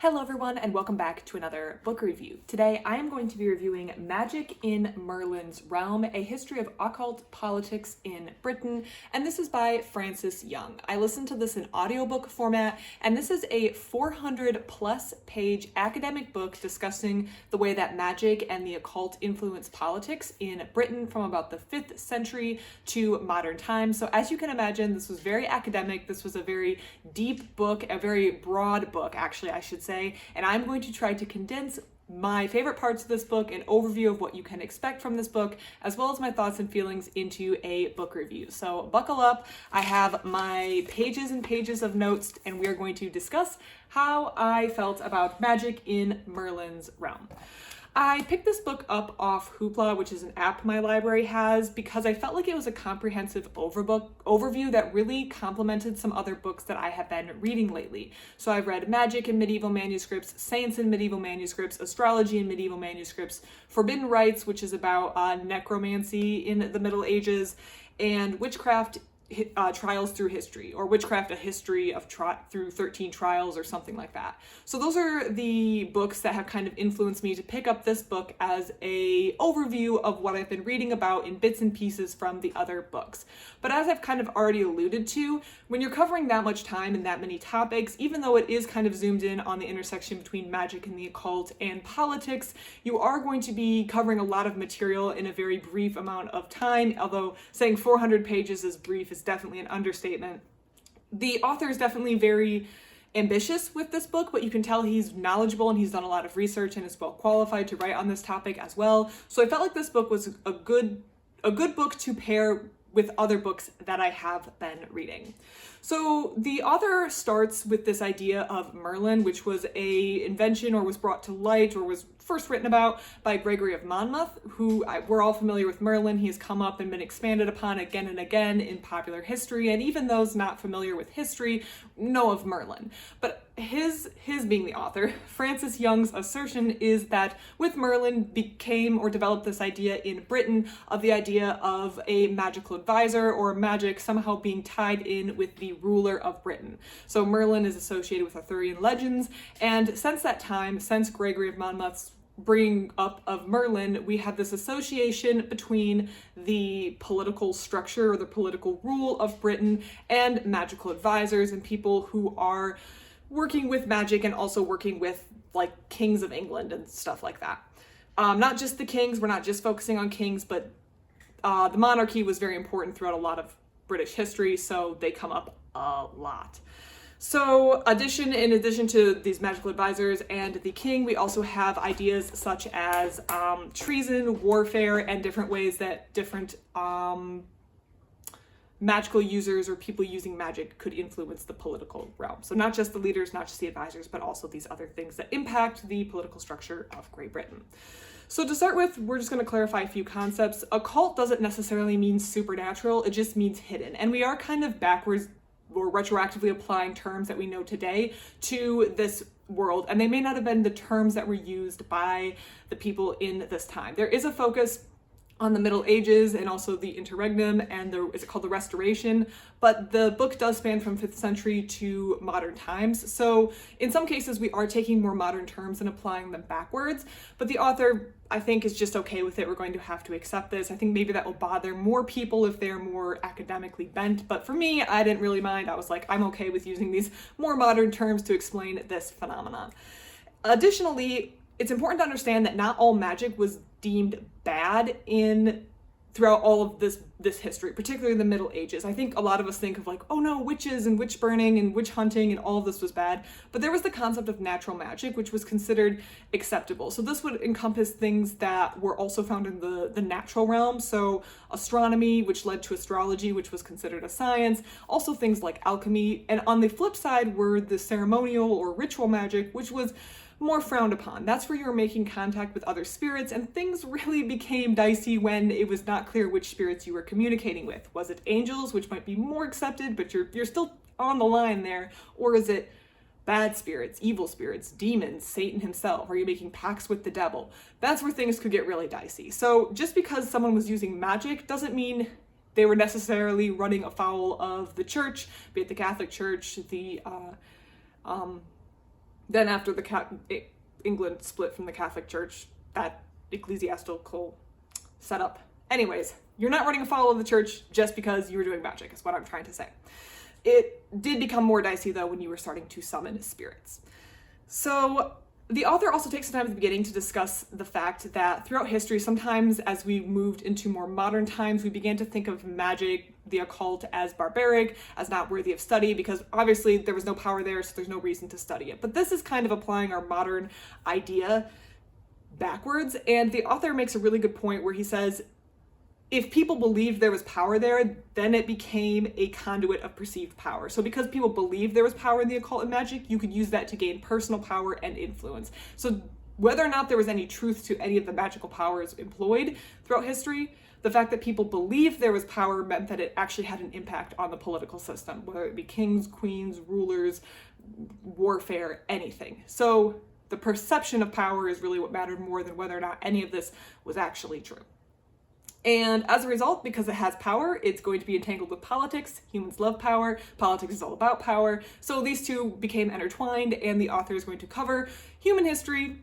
Hello everyone and welcome back to another book review. Today I am going to be reviewing Magic in Merlin's Realm, a history of occult politics in Britain, and this is by Frances Young. I listened to this in audiobook format, and this is a 400 plus page academic book discussing the way that magic and the occult influence politics in Britain from about the 5th century to modern times. So as you can imagine, this was very academic. This was a very deep book, a very broad book, actually, I should say, and I'm going to try to condense my favorite parts of this book, an overview of what you can expect from this book, as well as my thoughts and feelings into a book review. So buckle up, I have my pages and pages of notes, and we are going to discuss how I felt about magic in Merlin's Realm. I picked this book up off Hoopla, which is an app my library has, because I felt like it was a comprehensive overview that really complemented some other books that I have been reading lately. So I've read magic in medieval manuscripts, science in medieval manuscripts, astrology in medieval manuscripts, forbidden rites, which is about necromancy in the Middle Ages, and witchcraft trials through history, or witchcraft, a history of through 13 trials or something like that. So those are the books that have kind of influenced me to pick up this book as a overview of what I've been reading about in bits and pieces from the other books. But as I've kind of already alluded to, when you're covering that much time and that many topics, even though it is kind of zoomed in on the intersection between magic and the occult and politics, you are going to be covering a lot of material in a very brief amount of time, although saying 400 pages is brief is definitely an understatement. The author is definitely very ambitious with this book, but you can tell he's knowledgeable and he's done a lot of research and is well qualified to write on this topic as well. So I felt like this book was a good book to pair with other books that I have been reading. So the author starts with this idea of Merlin, which was a invention or was brought to light or was first written about by Gregory of Monmouth, who we're all familiar with Merlin. He has come up and been expanded upon again and again in popular history, and even those not familiar with history know of Merlin. But his being the author, Frances Young's assertion is that with Merlin became or developed this idea in Britain of the idea of a magical advisor or magic somehow being tied in with the ruler of Britain. So Merlin is associated with Arthurian legends, and since that time, since Gregory of Monmouth's bringing up of Merlin, we have this association between the political structure or the political rule of Britain and magical advisors and people who are working with magic and also working with like kings of England and stuff like that. Not just the kings, we're not just focusing on kings, but the monarchy was very important throughout a lot of British history, so they come up a lot. So in addition to these magical advisors and the king, we also have ideas such as treason, warfare, and different ways that different magical users or people using magic could influence the political realm. So not just the leaders, not just the advisors, but also these other things that impact the political structure of Great Britain. So to start with, we're just going to clarify a few concepts. Occult doesn't necessarily mean supernatural, it just means hidden. And we are kind of backwards or retroactively applying terms that we know today to this world, and they may not have been the terms that were used by the people in this time. There is a focus on the Middle Ages and also the interregnum and is it called the Restoration, but the book does span from 5th century to modern times. So in some cases we are taking more modern terms and applying them backwards, but the author, I think, is just okay with it. We're going to have to accept this. I think maybe that will bother more people if they're more academically bent, but for me, I didn't really mind. I was like, I'm okay with using these more modern terms to explain this phenomenon. Additionally, it's important to understand that not all magic was deemed bad throughout all of this history, particularly the Middle Ages. I think a lot of us think of like, oh no, witches and witch burning and witch hunting and all of this was bad, but there was the concept of natural magic, which was considered acceptable. So this would encompass things that were also found in the natural realm, so astronomy, which led to astrology, which was considered a science, also things like alchemy, and on the flip side were the ceremonial or ritual magic, which was more frowned upon. That's where you were making contact with other spirits, and things really became dicey when it was not clear which spirits you were communicating with. Was it angels, which might be more accepted, but you're still on the line there, or is it bad spirits, evil spirits, demons, Satan himself? Are you making pacts with the devil? That's where things could get really dicey. So just because someone was using magic doesn't mean they were necessarily running afoul of the church, be it the Catholic Church, the Then after England split from the Catholic Church, that ecclesiastical setup. Anyways, you're not running afoul of the church just because you were doing magic, is what I'm trying to say. It did become more dicey, though, when you were starting to summon spirits. So the author also takes some time at the beginning to discuss the fact that throughout history, sometimes as we moved into more modern times, we began to think of magic, the occult, as barbaric, as not worthy of study, because obviously there was no power there, so there's no reason to study it. But this is kind of applying our modern idea backwards, and the author makes a really good point where he says, if people believed there was power there, then it became a conduit of perceived power. So because people believed there was power in the occult and magic, you could use that to gain personal power and influence. So whether or not there was any truth to any of the magical powers employed throughout history, the fact that people believed there was power meant that it actually had an impact on the political system, whether it be kings, queens, rulers, warfare, anything. So the perception of power is really what mattered more than whether or not any of this was actually true. And as a result, because it has power, it's going to be entangled with politics. Humans love power. Politics is all about power. So these two became intertwined, and the author is going to cover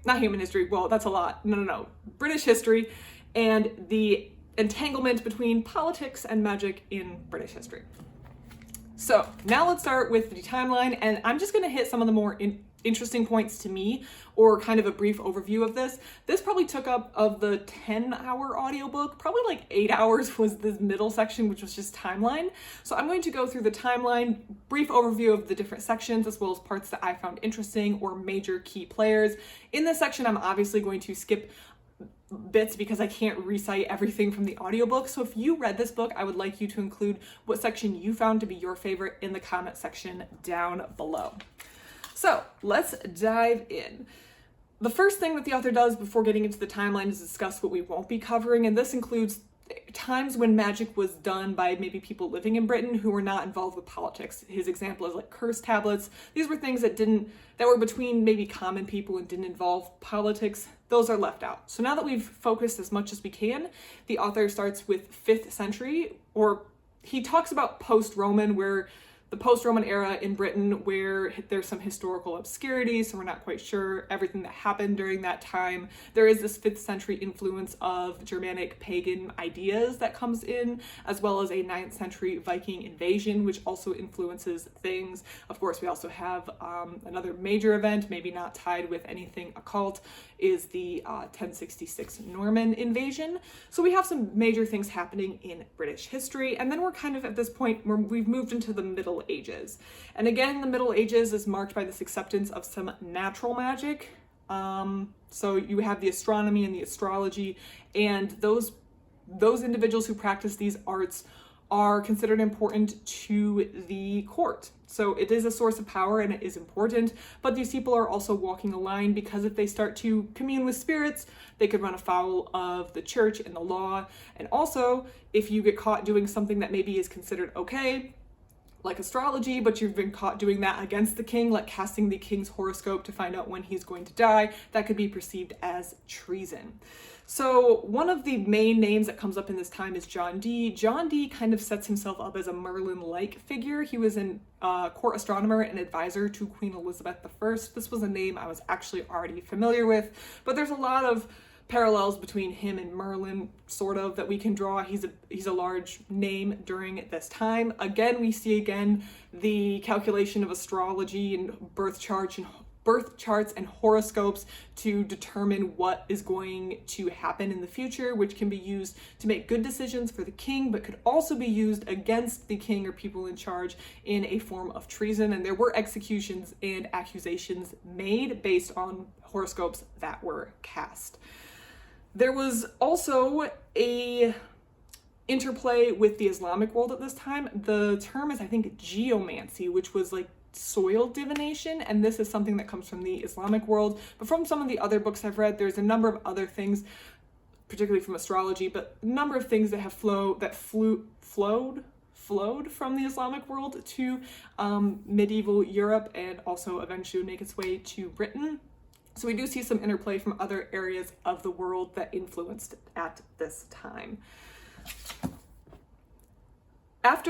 not human history, well, that's a lot. No. British history and the entanglement between politics and magic in British history. So now let's start with the timeline, and I'm just going to hit some of the more interesting points to me, or kind of a brief overview of this. This probably took up, of the 10-hour audiobook, probably like 8 hours was this middle section, which was just timeline. So I'm going to go through the timeline, brief overview of the different sections, as well as parts that I found interesting or major key players. In this section, I'm obviously going to skip bits because I can't recite everything from the audiobook. So if you read this book, I would like you to include what section you found to be your favorite in the comment section down below. So let's dive in. The first thing that the author does before getting into the timeline is discuss what we won't be covering, and this includes times when magic was done by maybe people living in Britain who were not involved with politics. His example is like curse tablets. These were things that were between maybe common people and didn't involve politics. Those are left out. So now that we've focused as much as we can, the author starts with 5th century, or he talks about post-Roman, where the post-Roman era in Britain, where there's some historical obscurity, so we're not quite sure everything that happened during that time. There is this 5th century influence of Germanic pagan ideas that comes in, as well as a 9th century Viking invasion, which also influences things. Of course, we also have another major event, maybe not tied with anything occult, is the 1066 Norman invasion. So we have some major things happening in British history, and then we're kind of at this point where we've moved into the Middle Ages. And again, the Middle Ages is marked by this acceptance of some natural magic. So you have the astronomy and the astrology, and those individuals who practice these arts are considered important to the court. So it is a source of power and it is important, but these people are also walking a line, because if they start to commune with spirits, they could run afoul of the church and the law. And also, if you get caught doing something that maybe is considered okay, like astrology, but you've been caught doing that against the king, like casting the king's horoscope to find out when he's going to die, that could be perceived as treason. So one of the main names that comes up in this time is John Dee. John Dee kind of sets himself up as a Merlin-like figure. He was a court astronomer and advisor to Queen Elizabeth I. This was a name I was actually already familiar with, but there's a lot of parallels between him and Merlin, sort of, that we can draw. He's a large name during this time. Again, we see the calculation of astrology and birth charts and horoscopes to determine what is going to happen in the future, which can be used to make good decisions for the king, but could also be used against the king or people in charge in a form of treason. And there were executions and accusations made based on horoscopes that were cast. There was also a interplay with the Islamic world at this time. The term is, I think, geomancy, which was like soil divination, and this is something that comes from the Islamic world. But from some of the other books I've read, there's a number of other things, particularly from astrology, but a number of things that have flowed from the Islamic world to medieval Europe, and also eventually make its way to Britain. So we do see some interplay from other areas of the world that influenced at this time. I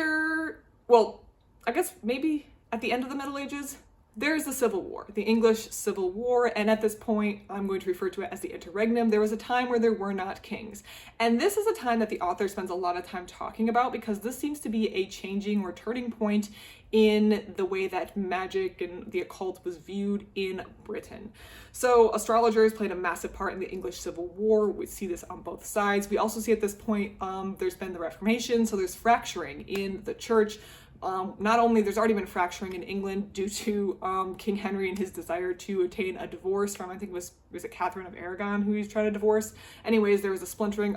guess maybe at the end of the Middle Ages, there's the Civil War, the English Civil War, and at this point, I'm going to refer to it as the interregnum. There was a time where there were not kings. And this is a time that the author spends a lot of time talking about because this seems to be a changing or turning point in the way that magic and the occult was viewed in Britain. So astrologers played a massive part in the English Civil War. We see this on both sides. We also see at this point, there's been the Reformation, so there's fracturing in the church. Not only there's already been fracturing in England due to King Henry and his desire to attain a divorce from, I think was it Catherine of Aragon who he's trying to divorce. Anyways, there was a splintering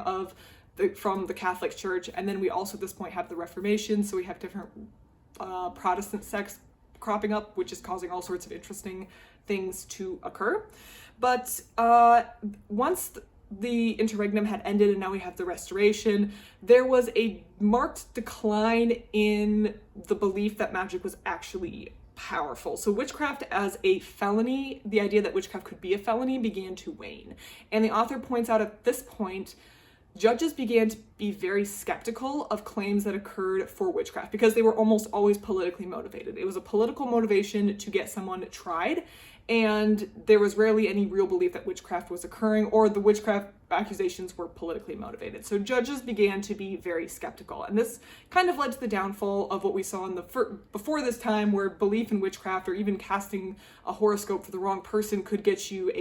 from the Catholic Church, and then we also at this point have the Reformation, so we have different Protestant sects cropping up, which is causing all sorts of interesting things to occur. But once the interregnum had ended and now we have the Restoration, there was a marked decline in the belief that magic was actually powerful. So witchcraft as a felony, the idea that witchcraft could be a felony, began to wane. And the author points out at this point, judges began to be very skeptical of claims that occurred for witchcraft because they were almost always politically motivated. It was a political motivation to get someone tried, and there was rarely any real belief that witchcraft was occurring or the witchcraft accusations were politically motivated. So judges began to be very skeptical, and this kind of led to the downfall of what we saw in the before this time, where belief in witchcraft or even casting a horoscope for the wrong person could get you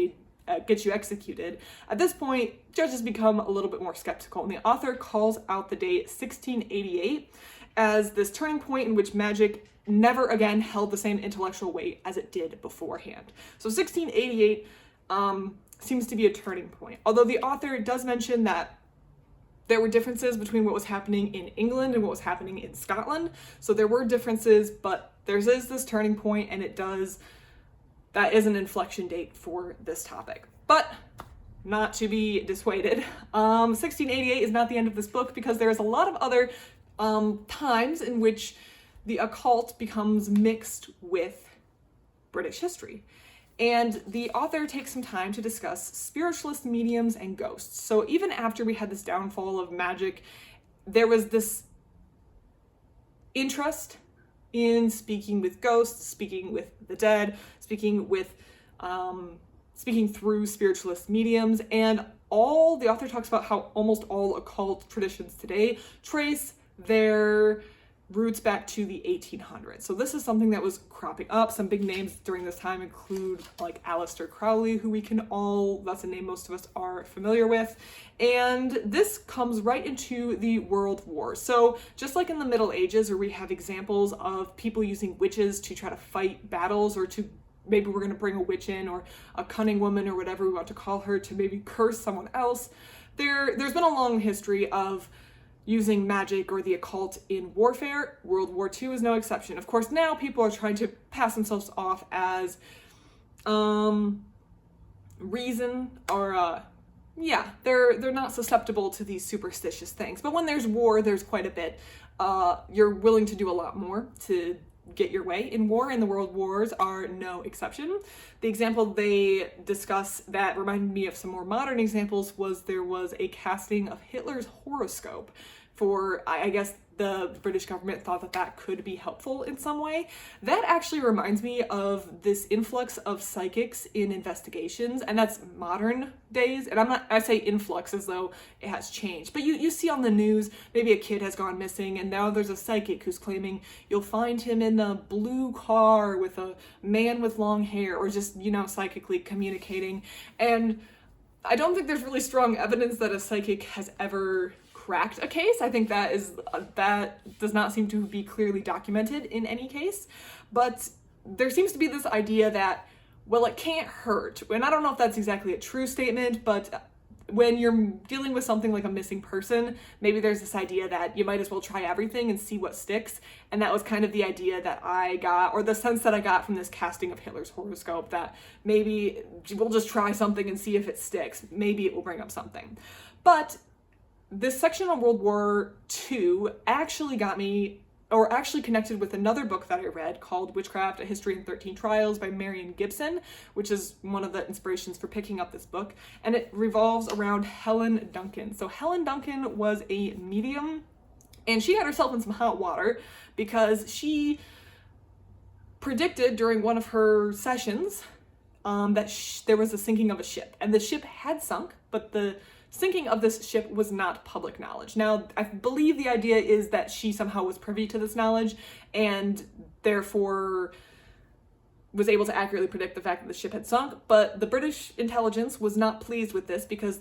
executed. At this point, judges become a little bit more skeptical, and the author calls out the date 1688 as this turning point in which magic never again held the same intellectual weight as it did beforehand. So 1688 seems to be a turning point, although the author does mention that there were differences between what was happening in England and what was happening in Scotland. So there were differences, but there is this turning point, and that is an inflection date for this topic. But not to be dissuaded, 1688 is not the end of this book, because there's a lot of other times in which the occult becomes mixed with British history. And the author takes some time to discuss spiritualist mediums and ghosts. So even after we had this downfall of magic, there was this interest in speaking with ghosts, speaking with the dead, speaking through spiritualist mediums, and the author talks about how almost all occult traditions today trace their roots back to the 1800s. So this is something that was cropping up. Some big names during this time include like Aleister Crowley, who that's a name most of us are familiar with. And this comes right into the World War. So just like in the Middle Ages, where we have examples of people using witches to try to fight battles, or to maybe we're going to bring a witch in, or a cunning woman, or whatever we want to call her, to maybe curse someone else. There's been a long history of using magic or the occult in warfare. World War II is no exception. Of course, now people are trying to pass themselves off as reason, or they're not susceptible to these superstitious things. But when there's war, there's quite a bit. You're willing to do a lot more to get your way in war, and the world wars are no exception. The example they discuss that reminded me of some more modern examples was there was a casting of Hitler's horoscope for, I guess the British government thought that could be helpful in some way. That actually reminds me of this influx of psychics in investigations, and that's modern days. And I say influx as though it has changed, but you see on the news, maybe a kid has gone missing, and now there's a psychic who's claiming you'll find him in a blue car with a man with long hair, or just, psychically communicating. And I don't think there's really strong evidence that a psychic has ever cracked a case. I think that does not seem to be clearly documented in any case, but there seems to be this idea that, well, it can't hurt. And I don't know if that's exactly a true statement, but when you're dealing with something like a missing person, maybe there's this idea that you might as well try everything and see what sticks. And that was kind of the idea that I got, or the sense that I got from this casting of Hitler's horoscope, that maybe we'll just try something and see if it sticks. Maybe it will bring up something. But this section on World War II actually connected with another book that I read called Witchcraft, A History in 13 Trials by Marion Gibson, which is one of the inspirations for picking up this book. And it revolves around Helen Duncan. So Helen Duncan was a medium, and she had herself in some hot water because she predicted during one of her sessions that there was a sinking of a ship, and the ship had sunk, but the sinking of this ship was not public knowledge. Now, I believe the idea is that she somehow was privy to this knowledge and therefore was able to accurately predict the fact that the ship had sunk, but the British intelligence was not pleased with this because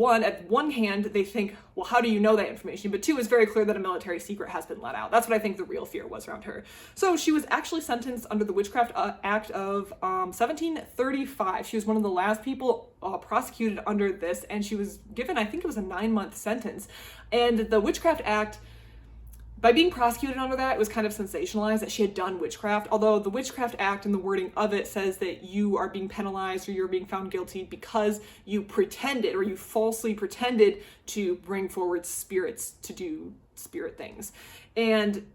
at one hand, they think, well, how do you know that information? But two, it's very clear that a military secret has been let out. That's what I think the real fear was around her. So she was actually sentenced under the Witchcraft Act of 1735. She was one of the last people prosecuted under this, and she was given, I think it was a 9-month sentence. And the Witchcraft Act, by being prosecuted under that, it was kind of sensationalized that she had done witchcraft, although the Witchcraft Act and the wording of it says that you are being penalized or you're being found guilty because you pretended or you falsely pretended to bring forward spirits to do spirit things. And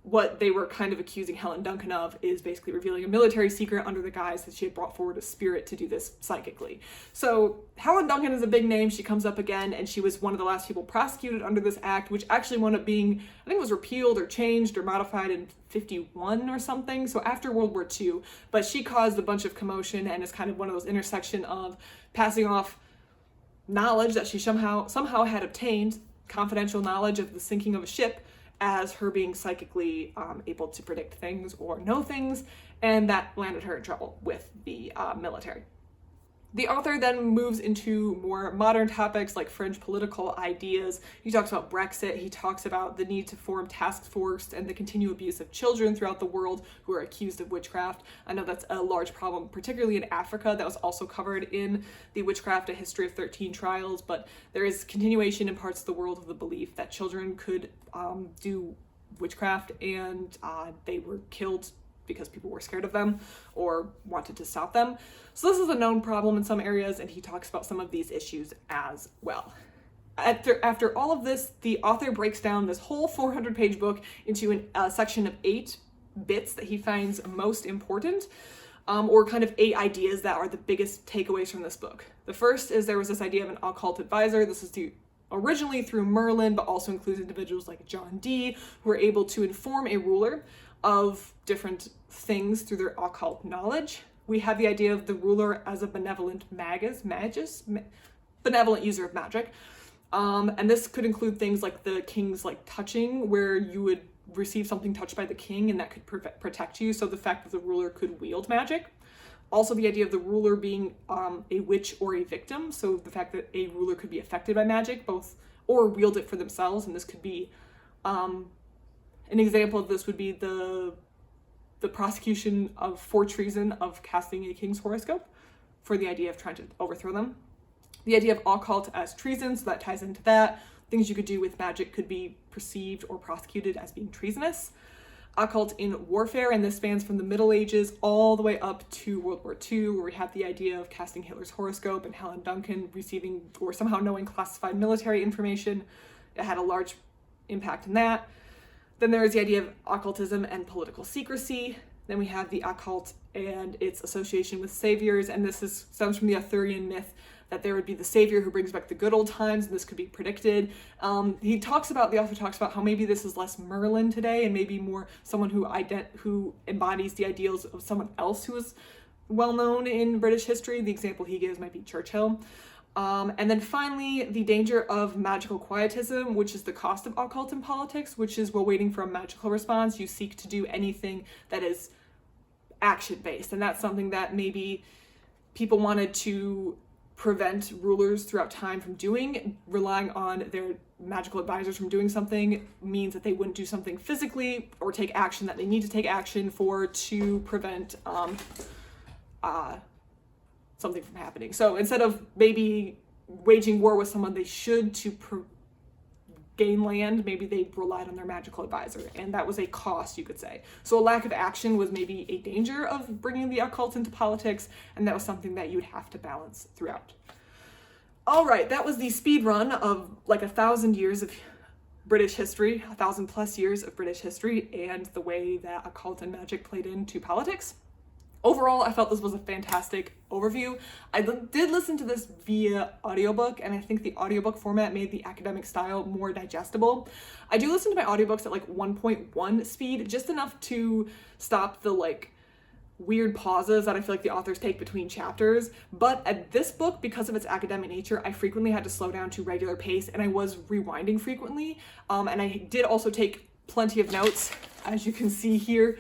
what they were kind of accusing Helen Duncan of is basically revealing a military secret under the guise that she had brought forward a spirit to do this psychically. So Helen Duncan is a big name. She comes up again, and she was one of the last people prosecuted under this act, which actually wound up being, I think it was repealed or changed or modified in 51 or something, so after World War II. But she caused a bunch of commotion and is kind of one of those intersection of passing off knowledge that she somehow had obtained, confidential knowledge of the sinking of a ship, as her being psychically able to predict things or know things, and that landed her in trouble with the military. The author then moves into more modern topics like fringe political ideas. He talks about Brexit. He talks about the need to form task force and the continued abuse of children throughout the world who are accused of witchcraft. I know that's a large problem, particularly in Africa. That was also covered in the Witchcraft, A History of 13 Trials, but there is continuation in parts of the world of the belief that children could do witchcraft and they were killed because people were scared of them or wanted to stop them. So this is a known problem in some areas, and he talks about some of these issues as well. After all of this, the author breaks down this whole 400-page book into a section of 8 bits that he finds most important, or kind of 8 ideas that are the biggest takeaways from this book. The first is there was this idea of an occult advisor. This is originally through Merlin, but also includes individuals like John Dee, who are able to inform a ruler of different things through their occult knowledge. We have the idea of the ruler as a benevolent benevolent user of magic. And this could include things like the king's touching, where you would receive something touched by the king and that could protect you. So the fact that the ruler could wield magic. Also the idea of the ruler being a witch or a victim. So the fact that a ruler could be affected by magic, both, or wield it for themselves. And this could be, an example of this would be the prosecution for treason of casting a king's horoscope for the idea of trying to overthrow them. The idea of occult as treason, so that ties into that. Things you could do with magic could be perceived or prosecuted as being treasonous. Occult in warfare, and this spans from the Middle Ages all the way up to World War II, where we have the idea of casting Hitler's horoscope and Helen Duncan receiving or somehow knowing classified military information. It had a large impact in that. Then there is the idea of occultism and political secrecy. Then we have the occult and its association with saviors, and this stems from the Arthurian myth that there would be the savior who brings back the good old times, and this could be predicted. The author talks about how maybe this is less Merlin today, and maybe more someone who embodies the ideals of someone else who is well known in British history. The example he gives might be Churchill. And then finally, the danger of magical quietism, which is the cost of occult in politics, which is while waiting for a magical response, you seek to do anything that is action-based. And that's something that maybe people wanted to prevent rulers throughout time from doing. Relying on their magical advisors from doing something means that they wouldn't do something physically or take action that they need to take action for to prevent something from happening. So instead of maybe waging war with someone they should to gain land, maybe they relied on their magical advisor, and that was a cost, you could say. So a lack of action was maybe a danger of bringing the occult into politics, and that was something that you'd have to balance throughout. All right, that was the speed run of 1,000 years of British history, 1,000 plus years of British history, and the way that occult and magic played into politics. Overall, I felt this was a fantastic overview. I did listen to this via audiobook, and I think the audiobook format made the academic style more digestible. I do listen to my audiobooks at 1.1 speed, just enough to stop the weird pauses that I feel like the authors take between chapters. But at this book, because of its academic nature, I frequently had to slow down to regular pace, and I was rewinding frequently. And I did also take plenty of notes, as you can see here,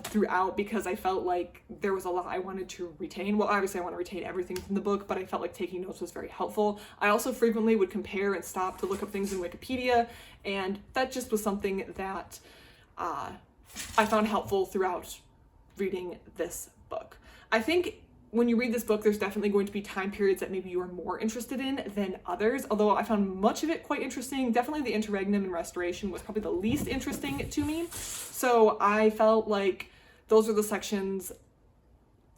throughout, because I felt like there was a lot I wanted to retain. Well, obviously I want to retain everything from the book, but I felt like taking notes was very helpful. I also frequently would compare and stop to look up things in Wikipedia, and that just was something that I found helpful throughout reading this book. I think when you read this book, there's definitely going to be time periods that maybe you are more interested in than others, although I found much of it quite interesting. Definitely the interregnum and restoration was probably the least interesting to me. So I felt like those are the sections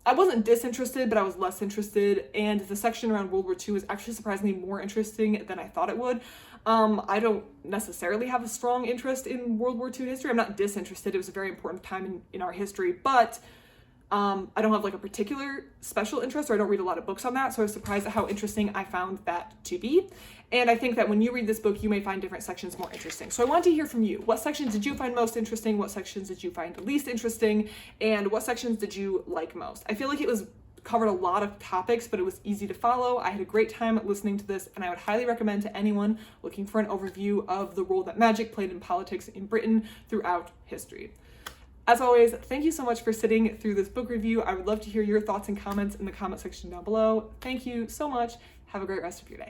I wasn't disinterested, but I was less interested, and the section around World War II is actually surprisingly more interesting than I thought it would. I don't necessarily have a strong interest in World War II history. I'm not disinterested. It was a very important time in our history, but I don't have like a particular special interest, or I don't read a lot of books on that, so I was surprised at how interesting I found that to be. And I think that when you read this book, you may find different sections more interesting. So I want to hear from you. What sections did you find most interesting? What sections did you find least interesting? And what sections did you like most? I feel like it was covered a lot of topics, but it was easy to follow. I had a great time listening to this, and I would highly recommend to anyone looking for an overview of the role that magic played in politics in Britain throughout history. As always, thank you so much for sitting through this book review. I would love to hear your thoughts and comments in the comment section down below. Thank you so much. Have a great rest of your day.